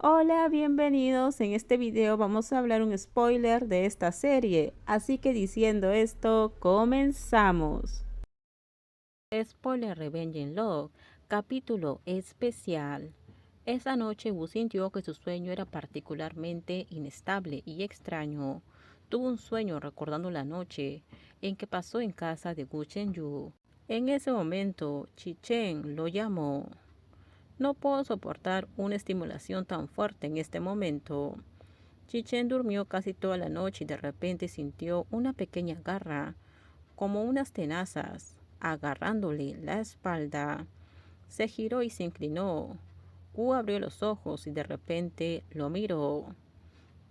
Hola, bienvenidos. En este video vamos a hablar un spoiler de esta serie, así que diciendo esto, comenzamos. Spoiler Revenge in Love, capítulo especial. Esa noche Wu sintió que su sueño era particularmente inestable y extraño. Tuvo un sueño recordando la noche en que pasó en casa de Wu Chenyu. En ese momento, Chi Chen lo llamó. No puedo soportar una estimulación tan fuerte en este momento. Chichen durmió casi toda la noche y de repente sintió una pequeña garra, como unas tenazas, agarrándole la espalda. Se giró y se inclinó. Wu abrió los ojos y de repente lo miró.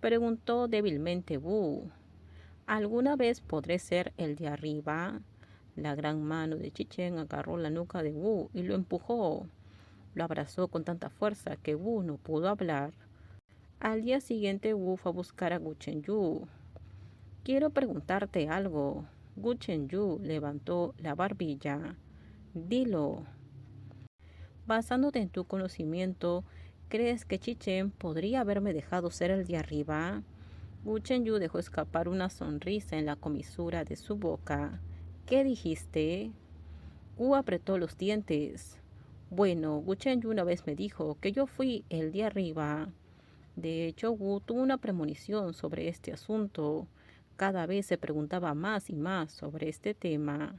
Preguntó débilmente Wu, ¿alguna vez podré ser el de arriba? La gran mano de Chichen agarró la nuca de Wu y lo empujó. Lo abrazó con tanta fuerza que Wu no pudo hablar. Al día siguiente Wu fue a buscar a Gu Chenyu. Quiero preguntarte algo. Gu Chenyu levantó la barbilla. Dilo. Basándote en tu conocimiento, ¿crees que Chichen podría haberme dejado ser el de arriba? Gu Chenyu dejó escapar una sonrisa en la comisura de su boca. ¿Qué dijiste? Wu apretó los dientes. Bueno, Gu Chenyu una vez me dijo que yo fui el de arriba. De hecho, Wu tuvo una premonición sobre este asunto. Cada vez se preguntaba más y más sobre este tema.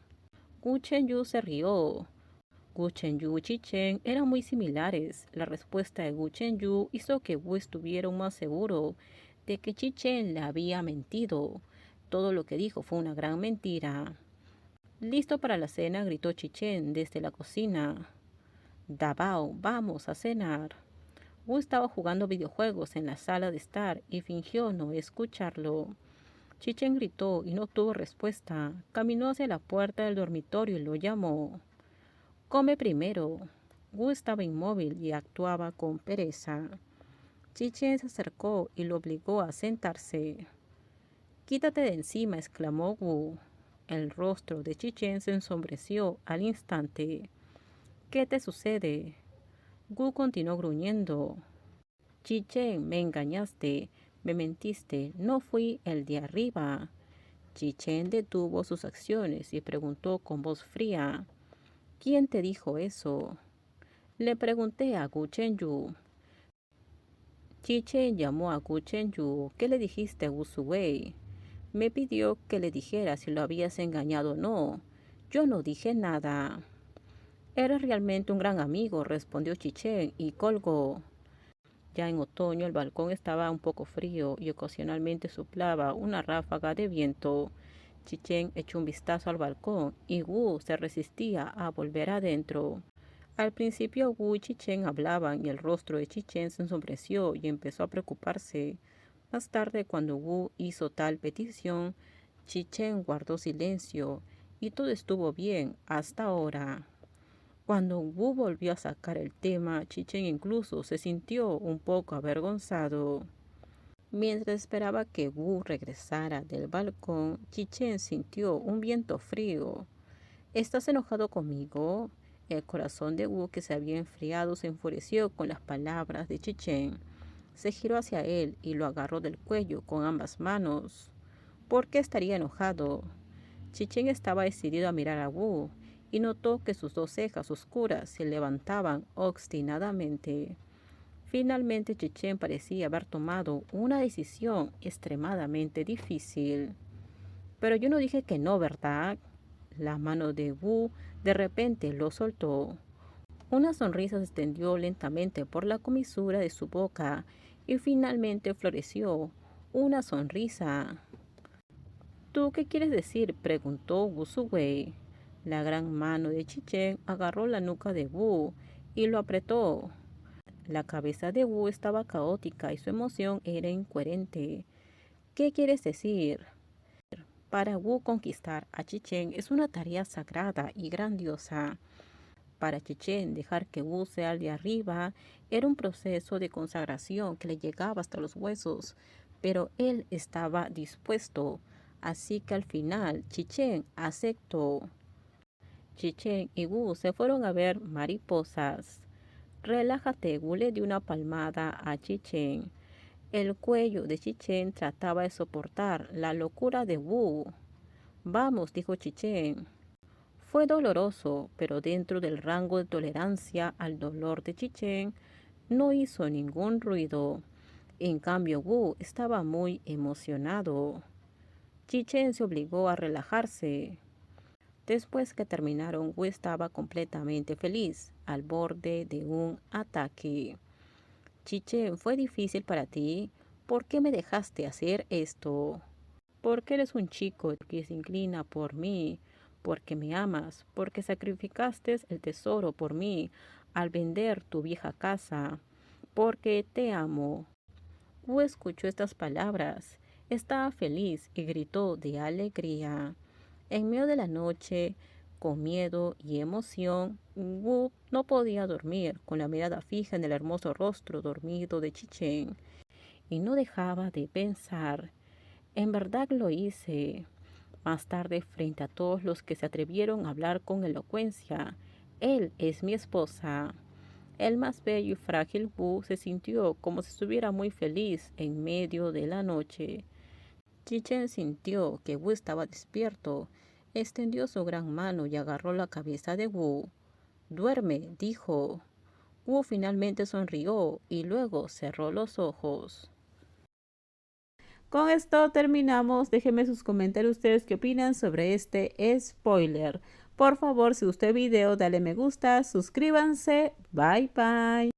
Gu Chenyu se rió. Gu Chenyu y Chichen eran muy similares. La respuesta de Gu Chenyu hizo que Wu estuviera más seguro de que Chichen le había mentido. Todo lo que dijo fue una gran mentira. Listo para la cena, gritó Chichen desde la cocina. Dabao, vamos a cenar. Wu estaba jugando videojuegos en la sala de estar y fingió no escucharlo. Chichen gritó y no tuvo respuesta. Caminó hacia la puerta del dormitorio y lo llamó. Come primero. Wu estaba inmóvil y actuaba con pereza. Chichen se acercó y lo obligó a sentarse. Quítate de encima, exclamó Wu. El rostro de Chichen se ensombreció al instante. ¿Qué te sucede? Wu continuó gruñendo. Chichen, me engañaste, me mentiste, no fui el de arriba. Chichen detuvo sus acciones y preguntó con voz fría, ¿quién te dijo eso? Le pregunté a Gu Chenyu. Chichen llamó a Gu Chenyu. ¿Qué le dijiste a Wu Suwei? Me pidió que le dijera si lo habías engañado o no. Yo no dije nada. Eres realmente un gran amigo, respondió Chichen y colgó. Ya en otoño el balcón estaba un poco frío y ocasionalmente soplaba una ráfaga de viento. Chichen echó un vistazo al balcón y Wu se resistía a volver adentro. Al principio Wu y Chichen hablaban y el rostro de Chichen se ensombreció y empezó a preocuparse. Más tarde, cuando Wu hizo tal petición, Chichen guardó silencio y todo estuvo bien hasta ahora. Cuando Wu volvió a sacar el tema, Chichen incluso se sintió un poco avergonzado. Mientras esperaba que Wu regresara del balcón, Chichen sintió un viento frío. ¿Estás enojado conmigo? El corazón de Wu, que se había enfriado, se enfureció con las palabras de Chichen. Se giró hacia él y lo agarró del cuello con ambas manos. ¿Por qué estaría enojado? Chichen estaba decidido a mirar a Wu y notó que sus dos cejas oscuras se levantaban obstinadamente. Finalmente Chichen parecía haber tomado una decisión extremadamente difícil. Pero yo no dije que no, ¿verdad? La mano de Wu de repente lo soltó. Una sonrisa se extendió lentamente por la comisura de su boca y finalmente floreció una sonrisa. ¿Tú qué quieres decir? Preguntó Wu Suwei. La gran mano de Chichen agarró la nuca de Wu y lo apretó. La cabeza de Wu estaba caótica y su emoción era incoherente. ¿Qué quieres decir? Para Wu conquistar a Chichen es una tarea sagrada y grandiosa. Para Chichen dejar que Wu sea el de arriba era un proceso de consagración que le llegaba hasta los huesos, pero él estaba dispuesto. Así que al final Chichen aceptó. Chichen y Wu se fueron a ver mariposas. Relájate, Wu le dio una palmada a Chichen. El cuello de Chichen trataba de soportar la locura de Wu. Vamos, dijo Chichen. Fue doloroso, pero dentro del rango de tolerancia al dolor de Chichen, no hizo ningún ruido. En cambio, Wu estaba muy emocionado. Chichen se obligó a relajarse. Después que terminaron, Wu estaba completamente feliz, al borde de un ataque. Chichen, ¿fue difícil para ti? ¿Por qué me dejaste hacer esto? Porque eres un chico que se inclina por mí, porque me amas, porque sacrificaste el tesoro por mí al vender tu vieja casa, porque te amo. Wu escuchó estas palabras, estaba feliz y gritó de alegría. En medio de la noche, con miedo y emoción, Wu no podía dormir, con la mirada fija en el hermoso rostro dormido de Chichen, y no dejaba de pensar, en verdad lo hice. Más tarde, frente a todos los que se atrevieron a hablar con elocuencia, él es mi esposa. El más bello y frágil Wu se sintió como si estuviera muy feliz en medio de la noche. Chichen sintió que Wu estaba despierto, extendió su gran mano y agarró la cabeza de Wu. Duerme, dijo. Wu finalmente sonrió y luego cerró los ojos. Con esto terminamos. Déjenme sus comentarios ustedes qué opinan sobre este spoiler. Por favor, si gustó el video, dale me gusta, suscríbanse. Bye bye.